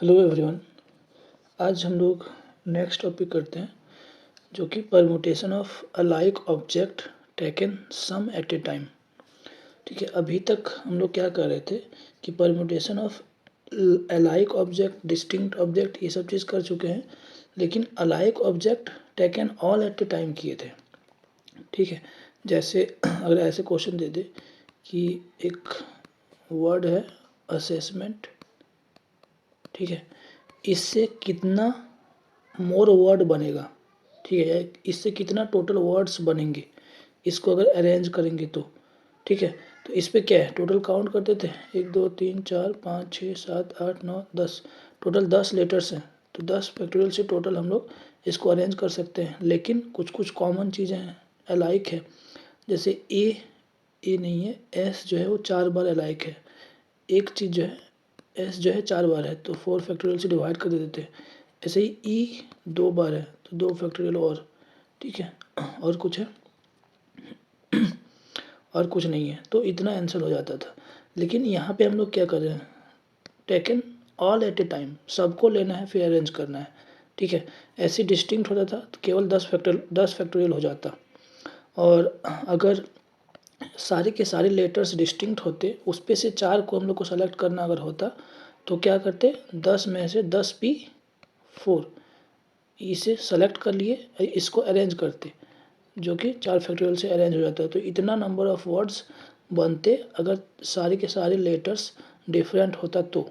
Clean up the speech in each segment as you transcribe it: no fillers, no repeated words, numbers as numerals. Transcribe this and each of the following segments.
Hello everyone, आज हम लोग नेक्स्ट टॉपिक करते हैं जो कि permutation of alike object taken some at a time. ठीक है, अभी तक हम लोग क्या कर रहे थे कि permutation of alike object, distinct object, ये सब चीज़ कर चुके हैं, लेकिन alike object taken all at a time किए थे। ठीक है, जैसे अगर ऐसे क्वेश्चन दे दे कि एक वर्ड है असेसमेंट, ठीक है, इससे कितना मोर वर्ड बनेगा, ठीक है, इससे कितना टोटल वर्ड्स बनेंगे इसको अगर अरेंज करेंगे तो। ठीक है, तो इस पे क्या है, टोटल काउंट करते थे 1 2 3 4 5 6 7 8 9 10, टोटल 10 लेटर्स हैं, तो 10 फैक्टोरियल से टोटल हम लोग इसको अरेंज कर सकते हैं। लेकिन कुछ कुछ कॉमन चीज़ें हैं, अलाइक है, जैसे ए नहीं है, एस जो है वो 4 बार अलाइक है, एक चीज़ जो है एस जो है 4 बार है तो 4 फैक्टोरियल से डिवाइड कर देते हैं। ऐसे ही ई 2 बार है तो 2 फैक्टोरियल और, ठीक है, और कुछ है और कुछ नहीं है, तो इतना आंसर हो जाता था। लेकिन यहाँ पे हम लोग क्या कर रहे हैं, taken all at a time, सबको लेना है फिर अरेंज करना है। ठीक है, ऐसे डिस्टिंक्ट होता था तो केवल 10 फैक्टोरियल हो जाता, और अगर सारे के सारे लेटर्स डिस्टिंक्ट होते, उस पे से 4 को हम लोग को सेलेक्ट करना अगर होता तो क्या करते, 10 में से 10p4 इसे सेलेक्ट कर लिए, इसको अरेंज करते, जो कि 4 फैक्टोरियल से अरेंज हो जाता है। तो इतना नंबर ऑफ वर्ड्स बनते अगर सारे के सारे लेटर्स डिफरेंट होता तो।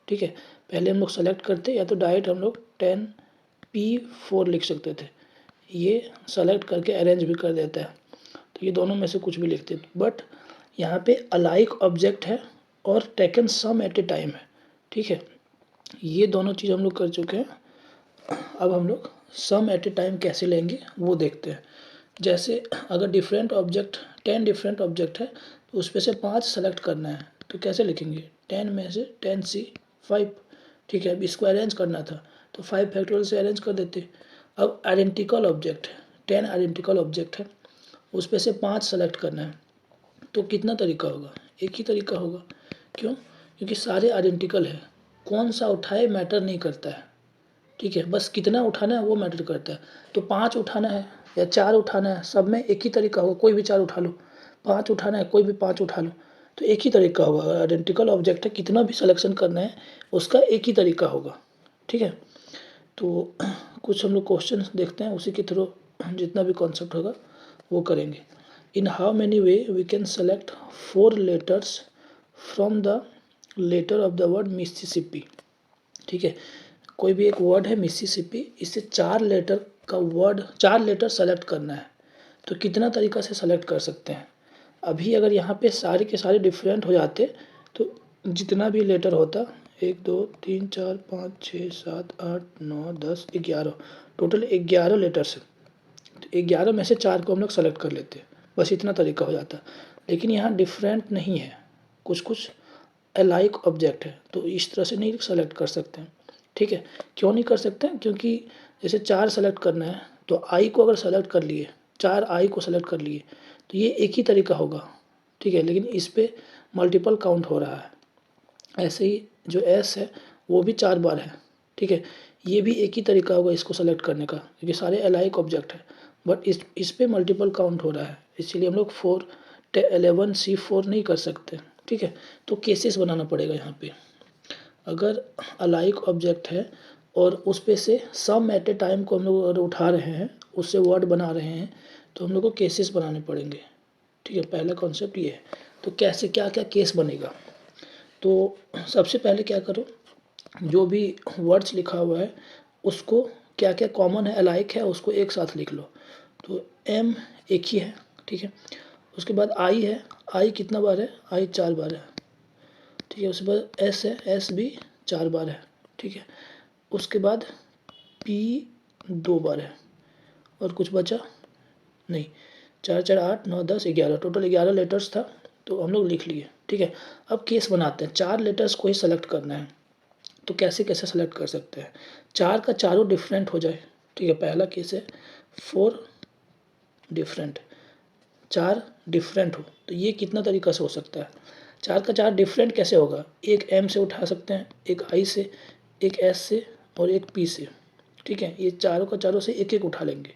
ठीक है, पहले हम लोग सेलेक्ट करते या तो डायरेक्ट हम लोग 10p4 लिख सकते थे, ये सेलेक्ट करके अरेंज भी कर देता है, तो ये दोनों में से कुछ भी लिखते। बट यहाँ पे अलाइक ऑब्जेक्ट है और taken some at a time है। ठीक है, ये दोनों चीज़ हम लोग कर चुके हैं। अब हम लोग सम एट ए टाइम कैसे लेंगे वो देखते हैं। जैसे अगर डिफरेंट ऑब्जेक्ट 10 डिफरेंट ऑब्जेक्ट है तो उसमें से 5 सेलेक्ट करना है, तो कैसे लिखेंगे, 10 में से 10c5। ठीक है, अब इसको अरेंज करना था तो 5 फैक्टोरियल से अरेंज कर देते। अब आइडेंटिकल ऑब्जेक्ट है, 10 आइडेंटिकल ऑब्जेक्ट है, उसमें से 5 सेलेक्ट करना है, तो कितना तरीका होगा, एक ही तरीका होगा। क्यों, क्योंकि सारे आइडेंटिकल है, कौन सा उठाए मैटर नहीं करता है। ठीक है, बस कितना उठाना है वो मैटर करता है। तो 5 उठाना है या 4 उठाना है, सब में एक ही तरीका होगा, कोई भी 4 उठा लो, 5 उठाना है कोई भी 5 उठा लो, तो एक ही तरीका होगा। अगर आइडेंटिकल ऑब्जेक्ट है, कितना भी सिलेक्शन करना है उसका एक ही तरीका होगा। ठीक है, तो कुछ हम लोग क्वेश्चन देखते हैं, उसी के थ्रू जितना भी कॉन्सेप्ट होगा वो करेंगे। In how many way we can select 4 letters from the letter of the word Mississippi. ठीक है, कोई भी एक वर्ड है मिसिसिपी, इससे 4 लेटर का वर्ड, 4 लेटर सेलेक्ट करना है, तो कितना तरीका से सेलेक्ट कर सकते हैं। अभी अगर यहाँ पे सारे के सारे डिफरेंट हो जाते तो जितना भी लेटर होता 1 2 3 4 5 6 7 8 9 10 11, टोटल 11 लेटर्स है, तो 11 में से 4 को हम लोग सेलेक्ट कर लेते, बस इतना तरीका हो जाता। लेकिन यहाँ डिफरेंट नहीं है, कुछ कुछ अलाइक ऑब्जेक्ट है, तो इस तरह से नहीं सेलेक्ट कर सकते हैं। ठीक है, क्यों नहीं कर सकते हैं, क्योंकि जैसे 4 सेलेक्ट करना है तो आई को अगर सेलेक्ट कर लिए, 4 आई को सेलेक्ट कर लिए, तो ये एक ही तरीका होगा। ठीक है, लेकिन इस पर मल्टीपल काउंट हो रहा है। ऐसे ही जो एस है वो भी 4 बार है। ठीक है, ये भी एक ही तरीका होगा इसको सेलेक्ट करने का, क्योंकि सारे अलाइक ऑब्जेक्ट है, बट इस पे मल्टीपल काउंट हो रहा है, इसलिए हम लोग 11c4 नहीं कर सकते। ठीक है, तो केसेस बनाना पड़ेगा यहाँ पे। अगर अलाइक ऑब्जेक्ट है और उस पे से सम एट ए टाइम को हम लोग अगर उठा रहे हैं, उससे वर्ड बना रहे हैं, तो हम लोग को केसेस बनाने पड़ेंगे। ठीक है, पहला कॉन्सेप्ट ये है। तो कैसे, क्या क्या केस बनेगा, तो सबसे पहले क्या करो, जो भी वर्ड्स लिखा हुआ है उसको क्या क्या कॉमन है, अलाइक है, उसको एक साथ लिख लो। तो एम एक ही है, ठीक है, उसके बाद आई है, आई कितना बार है, आई 4 बार है। ठीक है, उसके बाद एस है, एस भी 4 बार है। ठीक है, उसके बाद पी 2 बार है, और कुछ बचा नहीं, 4 4 8 9 10 11, टोटल 11 लेटर्स था, तो हम लोग लिख लिए। ठीक है, अब केस बनाते हैं, 4 लेटर्स को ही सेलेक्ट करना है, तो कैसे कैसे सेलेक्ट कर सकते हैं, 4 का चारों डिफरेंट हो जाए। ठीक है, पहला केस है 4 डिफरेंट, 4 डिफरेंट हो, तो ये कितना तरीका से हो सकता है, 4 का 4 डिफरेंट कैसे होगा, एक एम से उठा सकते हैं, एक आई से, एक एस से और एक पी से, ठीक है। ये चारों का चारों से एक एक उठा लेंगे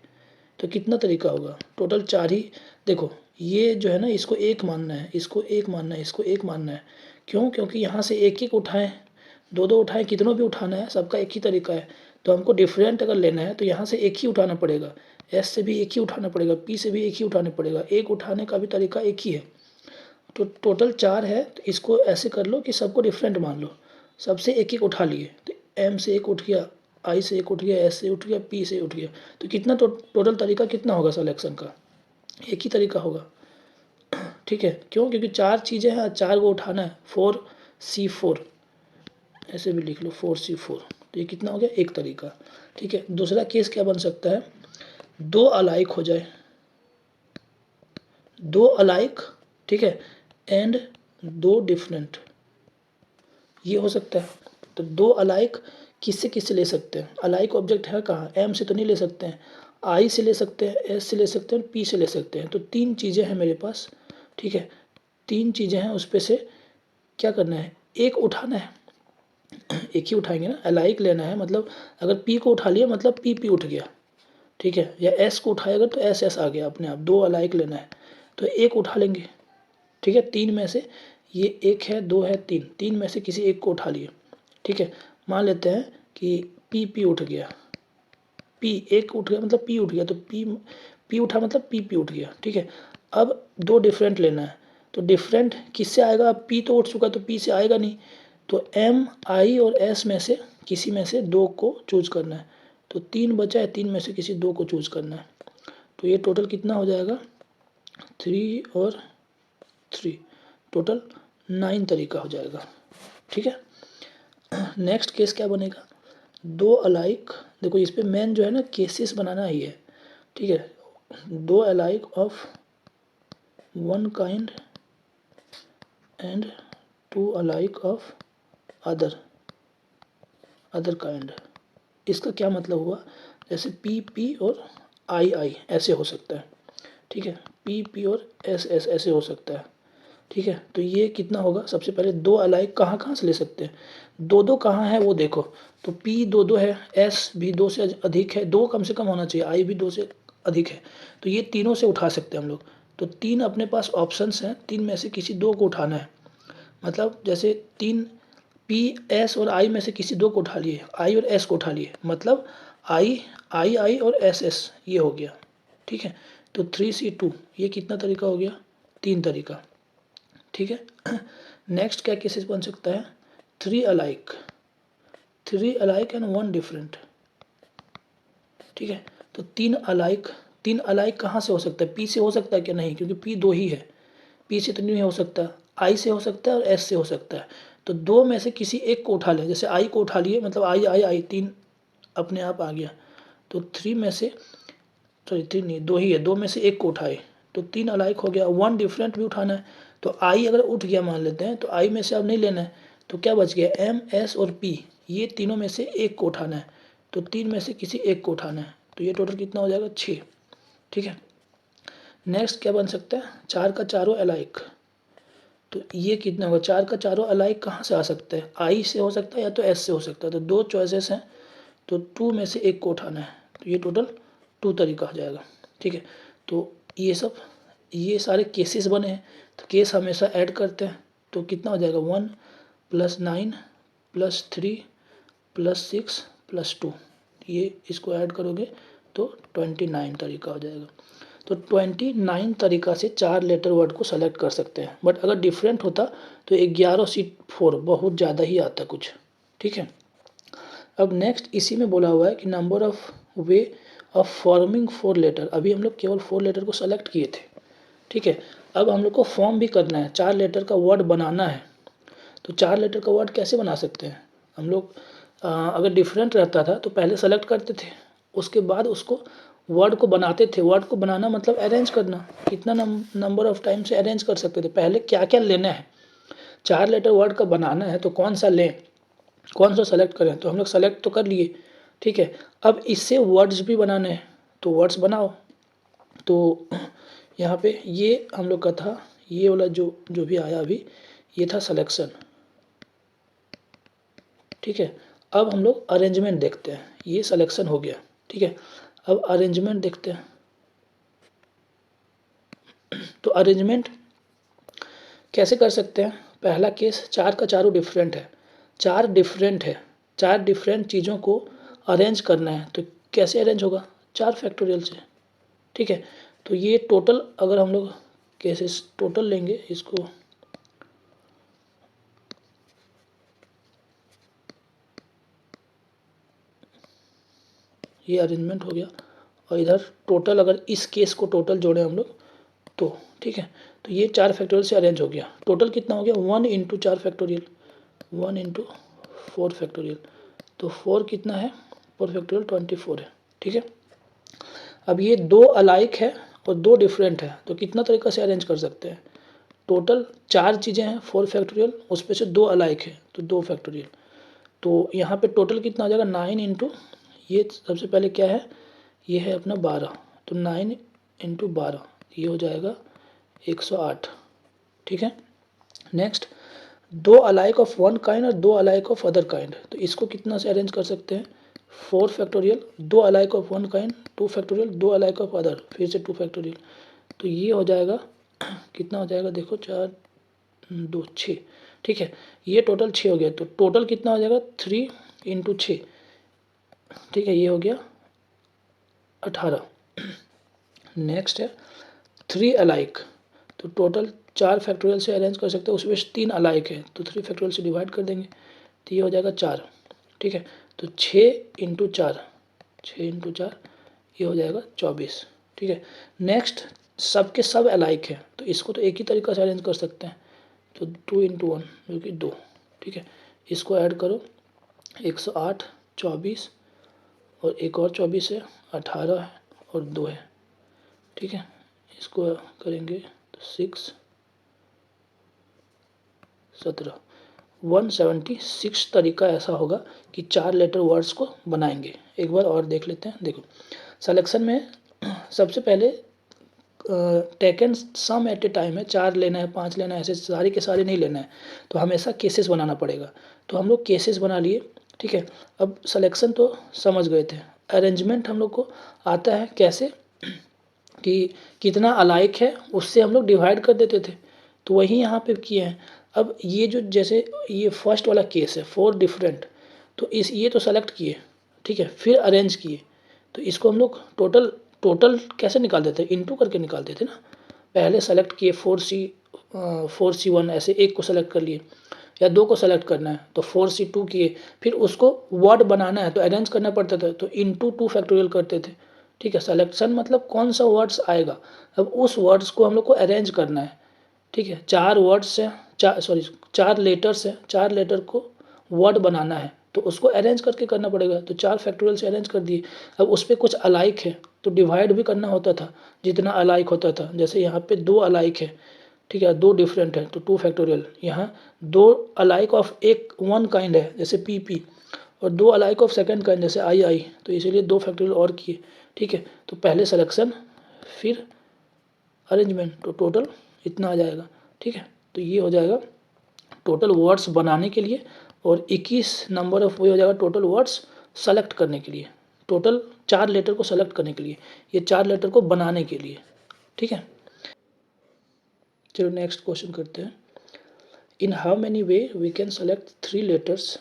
तो कितना तरीका होगा, टोटल 4 ही। देखो ये जो है ना, इसको एक मानना है, इसको एक मानना है, इसको एक मानना है। क्यों? क्योंकि यहाँ से एक एक उठाएं, दो दो उठाएं, कितनों भी उठाना है, सबका एक ही तरीका है। तो हमको डिफरेंट अगर लेना है तो यहाँ से एक ही उठाना पड़ेगा, एस से भी एक ही उठाना पड़ेगा, पी से भी एक ही उठाना पड़ेगा, एक उठाने का भी तरीका एक ही है। तो टोटल 4 है, तो इसको ऐसे कर लो कि सबको डिफरेंट मान लो, सबसे एक एक उठा लिए। तो एम से एक उठ गया, आई से एक उठ गया, एस से उठ गया, पी से उठ गया। तो कितना टोटल तरीका कितना होगा सिलेक्शन का, एक ही तरीका होगा, ठीक है। क्यों? क्योंकि 4 चीज़ें हैं, 4 को उठाना है, 4C4 ऐसे भी लिख लो, 4C4। तो ये कितना हो गया, एक तरीका, ठीक है। दूसरा केस क्या बन सकता है, दो अलाइक हो जाए, दो अलाइक, ठीक है, एंड दो डिफरेंट, ये हो सकता है। तो दो अलाइक किससे किससे ले सकते हैं, अलाइक ऑब्जेक्ट है कहाँ, एम से तो नहीं ले सकते हैं, आई से ले सकते हैं, एस से ले सकते हैं, पी से ले सकते हैं। तो 3 चीज़ें हैं मेरे पास, ठीक है, 3 चीज़ें हैं, उस पर से क्या करना है, एक उठाना है, एक ही उठाएंगे ना, अलाइक लेना है, मतलब अगर पी को उठा लिया मतलब पी पी उठ गया, ठीक है, या एस को उठाएगा तो एस एस आ गया अपने आप। दो अलाइक लेना है तो एक उठा लेंगे, ठीक है। 3 में से ये एक है, 2 है, 3, 3 में से किसी एक को उठा लिए, ठीक है। मान लेते हैं कि पी पी उठ गया, पी एक उठ गया मतलब पी उठ गया, तो पी पी उठा मतलब पी पी उठ गया, ठीक है। अब दो डिफरेंट लेना है, तो डिफरेंट किससे आएगा, अब पी तो उठ चुका तो पी से आएगा नहीं, तो एम आई और एस में से किसी में से दो को चूज करना है। तो 3 बचा है, 3 में से किसी दो को चूज करना है। तो ये टोटल कितना हो जाएगा, 3 और 3, टोटल 9 तरीका हो जाएगा, ठीक है। नेक्स्ट केस क्या बनेगा, दो अलाइक, देखो इस पे मेन जो है ना केसेस बनाना ही है, ठीक है। दो alike of one kind and two alike of other kind. इसका क्या मतलब हुआ, जैसे पी पी और आई आई ऐसे हो सकता है, ठीक है, पी पी और एस एस ऐसे हो सकता है, ठीक है। तो ये कितना होगा, सबसे पहले दो अलाइक कहाँ कहाँ से ले सकते हैं, दो दो कहाँ है वो देखो, तो पी दो दो है, एस भी 2 से अधिक है, 2 कम से कम होना चाहिए, आई भी 2 से अधिक है, तो ये तीनों से उठा सकते हैं हम लोग। तो 3 अपने पास ऑप्शंस हैं, 3 में से किसी दो को उठाना है, मतलब जैसे 3 पी एस और आई में से किसी दो को उठा लिए, आई और एस को उठा लिए, मतलब आई आई आई और एस एस ये हो गया, ठीक है। तो 3C2 ये कितना तरीका हो गया, 3 तरीका, ठीक है। नेक्स्ट क्या केसेस बन सकता है, 3 अलाइक, 3 अलाइक एंड 1 डिफरेंट, ठीक है। तो 3 अलाइक, 3 अलाइक कहाँ से हो सकता है, पी से हो सकता है क्या, नहीं, क्योंकि पी 2 ही है, पी से तो नहीं हो सकता, आई से हो सकता है और एस से हो सकता है। तो 2 में से किसी एक को उठा लें, जैसे आई को उठा लिए मतलब आई आई आई, 3 अपने आप आ गया। तो 3 में से, सॉरी 3 नहीं, 2 ही है, 2 में से एक को उठाए तो 3 अलाइक हो गया, 1 डिफरेंट भी उठाना है। तो आई अगर उठ गया मान लेते हैं, तो आई में से अब नहीं लेना है, तो क्या बच गया, एम एस और पी, ये तीनों में से एक को उठाना है, तो 3 में से किसी एक को उठाना है। तो ये टोटल कितना हो जाएगा, 6, ठीक है। नेक्स्ट क्या बन सकता है, 4 का चारों अलाइक, तो ये कितना होगा, 4 का चारों अलाइक कहाँ से आ सकता है, आई से हो सकता है या तो एस से हो सकता है। तो 2 चॉइसेस हैं, तो 2 में से एक को उठाना है, तो ये टोटल 2 तरीका हो जाएगा, ठीक है। तो ये सब, ये सारे केसेस बने हैं, तो केस हमेशा ऐड करते हैं, तो कितना हो जाएगा, 1 + 9 + 3 + 6 + 2, ये इसको ऐड करोगे तो 29 तरीका हो जाएगा। तो 29 तरीका से 4 लेटर वर्ड को सेलेक्ट कर सकते हैं, बट अगर डिफरेंट होता तो 11 + 4 बहुत ज़्यादा ही आता कुछ, ठीक है। अब नेक्स्ट इसी में बोला हुआ है कि number of way of forming 4 letter, अभी हम लोग केवल 4 लेटर को सेलेक्ट किए थे, ठीक है। अब हम लोग को फॉर्म भी करना है, 4 लेटर का वर्ड बनाना है। तो 4 लेटर का वर्ड कैसे बना सकते हैं हम लोग, अगर डिफरेंट रहता था तो पहले सेलेक्ट करते थे, उसके बाद उसको वर्ड को बनाते थे। वर्ड को बनाना मतलब अरेंज करना, कितना नंबर ऑफ टाइम से अरेंज कर सकते थे, पहले क्या क्या लेना है, 4 लेटर वर्ड का बनाना है तो कौन सा लें, कौन सा सेलेक्ट करें, तो हम लोग सेलेक्ट तो कर लिए, ठीक है। अब इससे वर्ड्स भी बनाने हैं, तो वर्ड्स बनाओ। तो यहाँ पे ये हम लोग का था, ये वाला जो जो भी आया अभी, ये था सिलेक्शन, ठीक है। अब हम लोग अरेंजमेंट देखते हैं, ये सिलेक्शन हो गया, ठीक है। अब अरेंजमेंट देखते हैं। तो अरेंजमेंट कैसे कर सकते हैं? पहला केस, चार का चारों डिफरेंट है, चार डिफरेंट है, चार डिफरेंट चीज़ों को अरेंज करना है, तो कैसे अरेंज होगा? 4 फैक्टोरियल से, ठीक है। तो ये टोटल अगर हम लोग केसेस टोटल लेंगे, इसको ये अरेंजमेंट हो गया, और इधर टोटल अगर इस केस को टोटल जोड़ें हम लोग तो, ठीक है। तो ये 4 फैक्टोरियल से अरेंज हो गया। टोटल कितना हो गया? 1 इंटू 4 फैक्टोरियल, 1 इंटू 4 फैक्टोरियल, तो 4 कितना है? 4 फैक्टोरियल 24 है, ठीक है। अब ये दो अलाइक है और दो डिफरेंट है, तो कितना तरीका से अरेंज कर सकते हैं? टोटल 4 चीज़ें हैं 4 फैक्टोरियल, उस पे से दो अलाइक है तो 2 फैक्टोरियल। तो यहाँ पे टोटल कितना आ जाएगा? 9 इंटू, ये सबसे पहले क्या है, ये है अपना 12, तो 9 इंटू 12 ये हो जाएगा 108, ठीक है। नेक्स्ट, दो अलाइक ऑफ वन काइंड और दो अलाइक ऑफ अदर काइंड, तो इसको कितना से अरेंज कर सकते हैं? 4 फैक्टोरियल, दो alike of one kind 2 factorial, दो अलाइक ऑफ अदर फिर से 2 फैक्टोरियल, तो ये हो जाएगा कितना हो जाएगा? देखो 4 2 6, ठीक है। ये टोटल 6 हो गया, तो टोटल कितना हो जाएगा? 3 इंटू 6, ठीक है, ये हो गया 18। नेक्स्ट है 3 अलाइक, तो टोटल 4 फैक्टोरियल से अरेंज कर सकते हैं, उसमें 3 अलाइक है तो 3 फैक्टोरियल से डिवाइड कर देंगे, तो ये हो जाएगा 4, ठीक है। तो 6 इंटू 4, 6 इंटू 4 ये हो जाएगा 24, ठीक है। नेक्स्ट, सब के सब अलाइक है, तो इसको तो एक ही तरीका से अरेंज कर सकते हैं, तो 2 इंटू 1 जो कि 2, ठीक है। इसको ऐड करो, 108, 24 और एक और 24 है, 18 है और 2 है, ठीक है। इसको करेंगे तो 6 17, 176 तरीका ऐसा होगा कि 4 लेटर वर्ड्स को बनाएंगे। एक बार और देख लेते हैं। देखो, सिलेक्शन में सबसे पहले taken some at a time है, 4 लेना है, 5 लेना है, ऐसे सारे के सारे नहीं लेना है, तो हमेशा केसेस बनाना पड़ेगा। तो हम लोग केसेस बना लिए, ठीक है। अब सिलेक्शन तो समझ गए थे, अरेंजमेंट हम लोग को आता है कैसे, कि कितना अलाइक है उससे हम लोग डिवाइड कर देते थे, तो वही यहाँ पे किए हैं। अब ये जो जैसे ये फर्स्ट वाला केस है 4 डिफरेंट, तो इस ये तो सेलेक्ट किए, ठीक है, फिर अरेंज किए, तो इसको हम लोग टोटल टोटल कैसे निकाल देते हैं? इंटू करके निकाल देते ना। पहले सेलेक्ट किए 4C1, ऐसे एक को सेलेक्ट कर लिए, या 2 को सेलेक्ट करना है तो 4C2 किए, फिर उसको वर्ड बनाना है तो अरेंज करना पड़ता था, तो इंटू 2 फैक्टोरियल करते थे, ठीक है। सिलेक्शन मतलब कौन सा वर्ड्स आएगा, अब उस वर्ड्स को हम लोग को अरेंज करना है, ठीक है। 4 वर्ड्स है, 4 लेटर्स है, 4 लेटर को वर्ड बनाना है तो उसको अरेंज करके करना पड़ेगा, तो 4 फैक्टोरियल से अरेंज कर दिए। अब उस पर कुछ अलाइक है तो डिवाइड भी करना होता था, जितना अलाइक होता था, जैसे यहाँ पे 2 अलाइक है, ठीक है, 2 डिफरेंट है तो 2 फैक्टोरियल, यहाँ 2 अलाइक ऑफ एक वन काइंड है जैसे पी, और 2 अलाइक ऑफ सेकंड काइंड जैसे आई, तो इसीलिए 2 फैक्टोरियल और किए, ठीक है। तो पहले सिलेक्शन फिर अरेंजमेंट, तो टोटल इतना आ जाएगा, ठीक है। तो ये हो जाएगा टोटल वर्ड्स बनाने के लिए, और 21 नंबर ऑफ वो हो जाएगा टोटल वर्ड्स सेलेक्ट करने के लिए, टोटल 4 लेटर को सेलेक्ट करने के लिए, ये 4 लेटर को बनाने के लिए, ठीक है। चलो नेक्स्ट क्वेश्चन करते हैं। In how many way we can select 3 letters,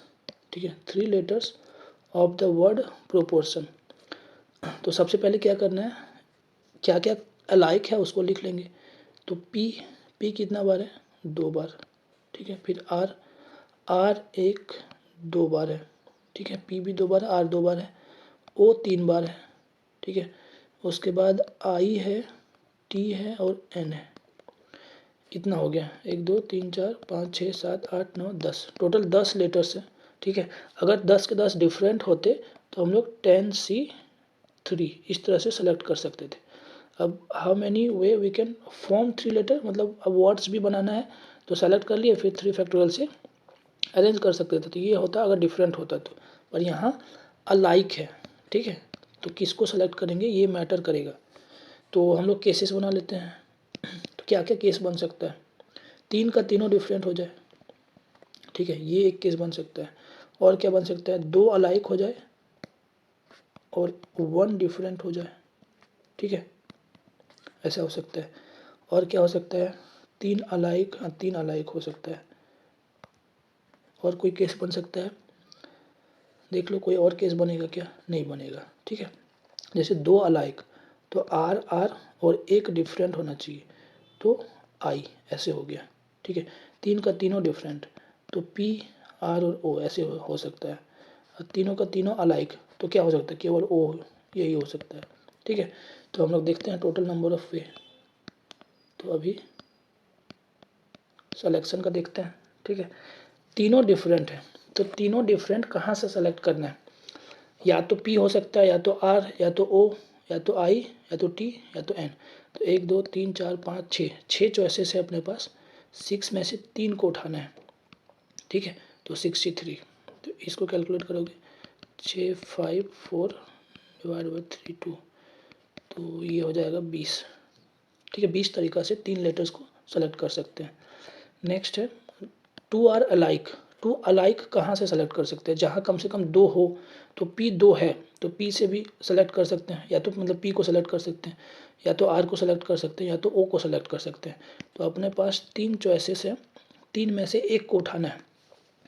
ठीक है, 3 letters of the word proportion. तो सबसे पहले क्या करना है, क्या क्या अलाइक है उसको लिख लेंगे। तो पी कितना बार है? 2 बार, ठीक है। फिर आर एक 2 बार है, ठीक है, पी भी 2 बार है, आर 2 बार है, ओ 3 बार है, ठीक है। उसके बाद आई है, टी है और एन है। कितना हो गया? 1 2 3 4 5 6 7 8 9 10, टोटल 10 लेटर्स है, ठीक है। अगर 10 के 10 डिफरेंट होते तो हम लोग 10C3 इस तरह से सेलेक्ट कर सकते थे। अब how many way we can form 3 letter, मतलब अब वर्ड्स भी बनाना है तो सेलेक्ट कर लिए, फिर 3 फैक्टोरियल से अरेंज कर सकते थे, तो ये होता अगर डिफरेंट होता तो। पर यहाँ अलाइक है, ठीक है, तो किसको सेलेक्ट करेंगे ये मैटर करेगा। तो हम लोग केसेस बना लेते हैं। तो क्या क्या केस बन सकता है? 3 का तीनों डिफरेंट हो जाए, ठीक है, ये एक केस बन सकता है। और क्या बन सकता है, 2 अलाइक हो जाए और 1 डिफरेंट हो जाए, ठीक है, ऐसा हो सकता है। और क्या हो सकता है, 3 अलाइक, हाँ 3 अलाइक हो सकता है। और कोई केस बन सकता है, देख लो कोई और केस बनेगा क्या, नहीं बनेगा, ठीक है। जैसे 2 अलाइक तो आर आर और एक डिफरेंट होना चाहिए, तो आई ऐसे हो गया, ठीक है। 3 का तीनों डिफरेंट तो पी आर और ओ ऐसे हो सकता है। और तीनों का तीनों अलाइक तो क्या हो सकता है, केवल ओ यही हो सकता है, ठीक है। तो हम लोग देखते हैं टोटल नंबर ऑफ वे। तो अभी सिलेक्शन का देखते हैं, ठीक है। तीनों डिफरेंट है तो तीनों डिफरेंट कहाँ से सेलेक्ट करना है, या तो पी हो सकता है, या तो आर, या तो ओ, या तो आई, या तो टी, या तो एन। तो 1 2 3 4 5 6 चॉइसेस है अपने पास, 6 में से 3 को उठाना है, ठीक है। तो 63, तो इसको कैलकुलेट करोगे 6 5 4 डिवाइड बाई 3 2, तो ये हो जाएगा 20, ठीक है। 20 तरीक़ा से 3 लेटर्स को सेलेक्ट कर सकते हैं। नेक्स्ट है 2 आर अलाइक। 2 अलाइक कहाँ से सेलेक्ट कर सकते हैं, जहाँ कम से कम 2 हो। तो पी 2 है तो पी से भी सेलेक्ट कर सकते हैं, या तो मतलब पी को सेलेक्ट कर सकते हैं, या तो आर को सेलेक्ट कर सकते हैं, या तो ओ को सेलेक्ट कर सकते हैं। तो अपने पास 3 चॉइसेस है, 3 में से एक को उठाना है,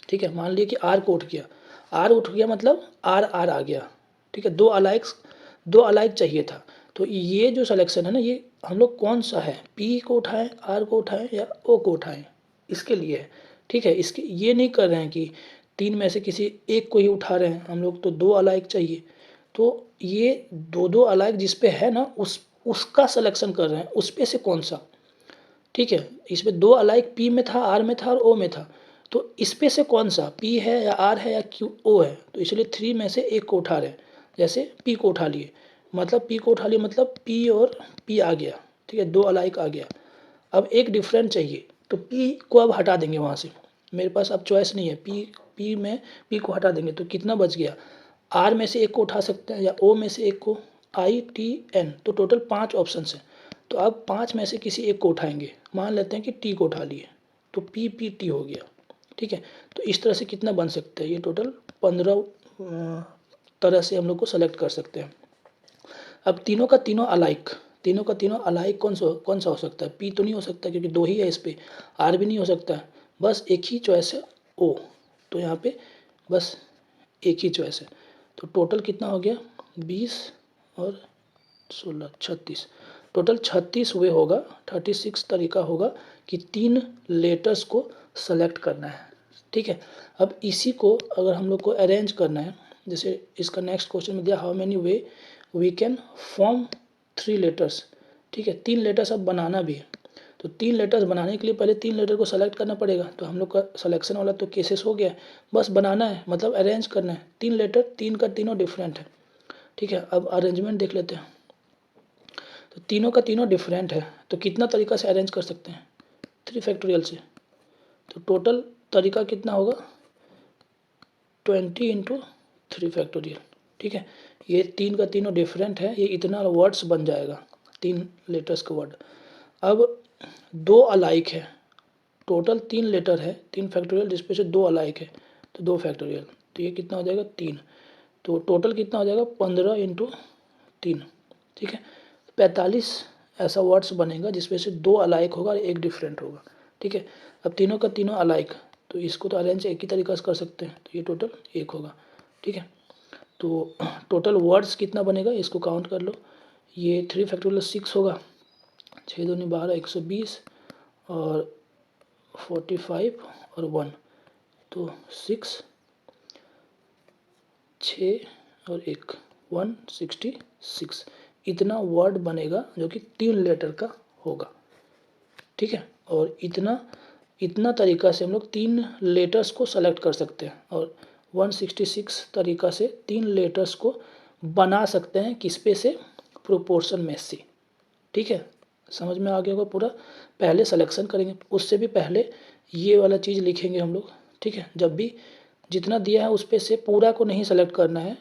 ठीक है। मान लिया कि आर को उठ गया, आर उठ गया मतलब आर आर आ गया, ठीक है। 2 अलाइक चाहिए था। तो ये जो सिलेक्शन है ना, ये हम लोग कौन सा है, पी को उठाएं, आर को उठाएं, या ओ को उठाएं, इसके लिए है, ठीक है। इसके ये नहीं कर रहे हैं कि 3 में से किसी एक को ही उठा रहे हैं हम लोग, तो 2 अलाइक चाहिए। तो ये 2 अलाइक जिस पे है ना, उसका सिलेक्शन कर रहे हैं, उस पे से कौन सा, ठीक है। इसमें 2 अलाइक पी में था, आर में था और ओ में था, तो इस पे से कौन सा, पी है या आर है या क्यू ओ है। तो इसलिए 3 में से एक को उठा रहे हैं। जैसे पी को उठा लिए, मतलब पी को उठा लिए मतलब पी और पी आ गया, ठीक है, 2 अलाइक आ गया। अब एक डिफरेंट चाहिए, तो पी को अब हटा देंगे वहाँ से, मेरे पास अब चॉइस नहीं है, पी में पी को हटा देंगे तो कितना बच गया, आर में से एक को उठा सकते हैं, या ओ में से एक को, आई टी एन, तो टोटल 5 ऑप्शन है। तो अब 5 में से किसी एक को उठाएंगे, मान लेते हैं कि टी को उठा लिए, तो पी पी टी हो गया, ठीक है। तो इस तरह से कितना बन सकता है, ये टोटल 15 तरह से हम लोग को सेलेक्ट कर सकते हैं। अब तीनों का तीनों अलाइक कौन सा हो सकता है, पी तो नहीं हो सकता क्योंकि 2 ही है इस पर, आर भी नहीं हो सकता, बस एक ही चॉइस है ओ। तो यहाँ पे बस एक ही चॉइस है। तो टोटल कितना हो गया, 20 और 16 36, टोटल 36 वे होगा, 36 तरीका होगा कि 3 लेटर्स को सेलेक्ट करना है, ठीक है। अब इसी को अगर हम लोग को अरेंज करना है, जैसे इसका नेक्स्ट क्वेश्चन में दिया, how many way we can form 3 letters, ठीक है। 3 लेटर्स अब बनाना भी है, तो 3 लेटर्स बनाने के लिए पहले 3 लेटर को सेलेक्ट करना पड़ेगा। तो हम लोग का सिलेक्शन वाला तो केसेस हो गया, बस बनाना है, मतलब अरेंज करना है। 3 लेटर, 3 का तीनों डिफरेंट है, ठीक है। अब अरेंजमेंट देख लेते हैं। तो तीनों का तीनों डिफरेंट है, तो कितना तरीका से अरेंज कर सकते हैं, 3 फैक्टोरियल से। तो टोटल तरीका कितना होगा, 20 इंटू 3 फैक्टोरियल, ठीक है। ये 3 का तीनों डिफरेंट है, ये इतना वर्ड्स बन जाएगा, 3 लेटर्स का वर्ड। अब 2 अलाइक है, टोटल 3 लेटर है, 3 फैक्टोरियल जिसपे से 2 अलाइक है, तो 2 फैक्टोरियल, तो ये कितना हो जाएगा 3। तो टोटल कितना हो जाएगा 15 इंटू 3, ठीक है। 45 ऐसा वर्ड्स बनेगा जिसमें से 2 अलाइक होगा और एक डिफरेंट होगा, ठीक है। अब तीनों का तीनों अलाइक, तो इसको तो अरेंज एक ही तरीका से कर सकते हैं, तो ये टोटल 1 होगा, ठीक है। तो टोटल वर्ड्स कितना बनेगा इसको काउंट कर लो, ये 3 फैक्टोरियल 6 होगा, 6 दूनी 12, 120 और 45 और 1, तो 6 6 और 1 166, इतना वर्ड बनेगा जो कि 3 लेटर का होगा, ठीक है। और इतना तरीका से हम लोग 3 लेटर्स को सेलेक्ट कर सकते हैं, और 166 तरीका से 3 लेटर्स को बना सकते हैं, किस पे से, प्रोपोर्शन में से, ठीक है। समझ में आ गया होगा पूरा। पहले सिलेक्शन करेंगे, उससे भी पहले ये वाला चीज़ लिखेंगे हम लोग, ठीक है। जब भी जितना दिया है उस पे से पूरा को नहीं सेलेक्ट करना है,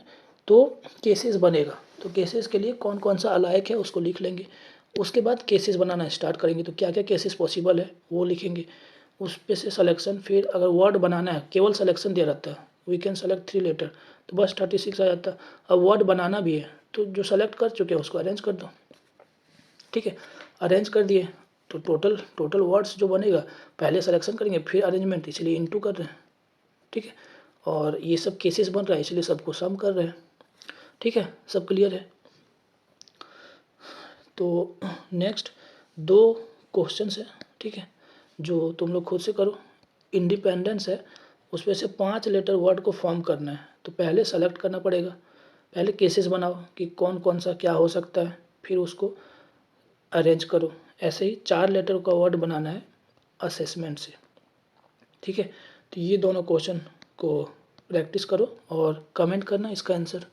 तो केसेस बनेगा। तो केसेस के लिए कौन कौन सा अलाइक है उसको लिख लेंगे, उसके बाद केसेस बनाना स्टार्ट करेंगे, तो क्या क्या केसेस पॉसिबल है वो लिखेंगे, उस पे से सिलेक्शन। फिर अगर वर्ड बनाना है, केवल सिलेक्शन दिया रहता है, वी कैन सेलेक्ट 3 लेटर, तो बस 36 आ जाता। अब वर्ड बनाना भी है तो जो सेलेक्ट कर चुके हैं उसको अरेंज कर दो, ठीक है। अरेंज कर दिए तो टोटल वर्ड्स जो बनेगा पहले सिलेक्शन करेंगे फिर अरेंजमेंट, इसलिए इनटू कर रहे हैं, ठीक है। और ये सब केसेस बन रहा है इसलिए सबको सम कर रहे हैं, ठीक है। सब क्लियर है। तो नेक्स्ट 2 क्वेश्चंस है, ठीक है, जो तुम लोग खुद से करो। इंडिपेंडेंस है, उसमें से 5 लेटर वर्ड को फॉर्म करना है, तो पहले सेलेक्ट करना पड़ेगा, पहले केसेस बनाओ कि कौन कौन सा क्या हो सकता है, फिर उसको अरेंज करो। ऐसे ही 4 लेटर का वर्ड बनाना है असेसमेंट से, ठीक है। तो ये दोनों क्वेश्चन को प्रैक्टिस करो और कमेंट करना इसका आंसर।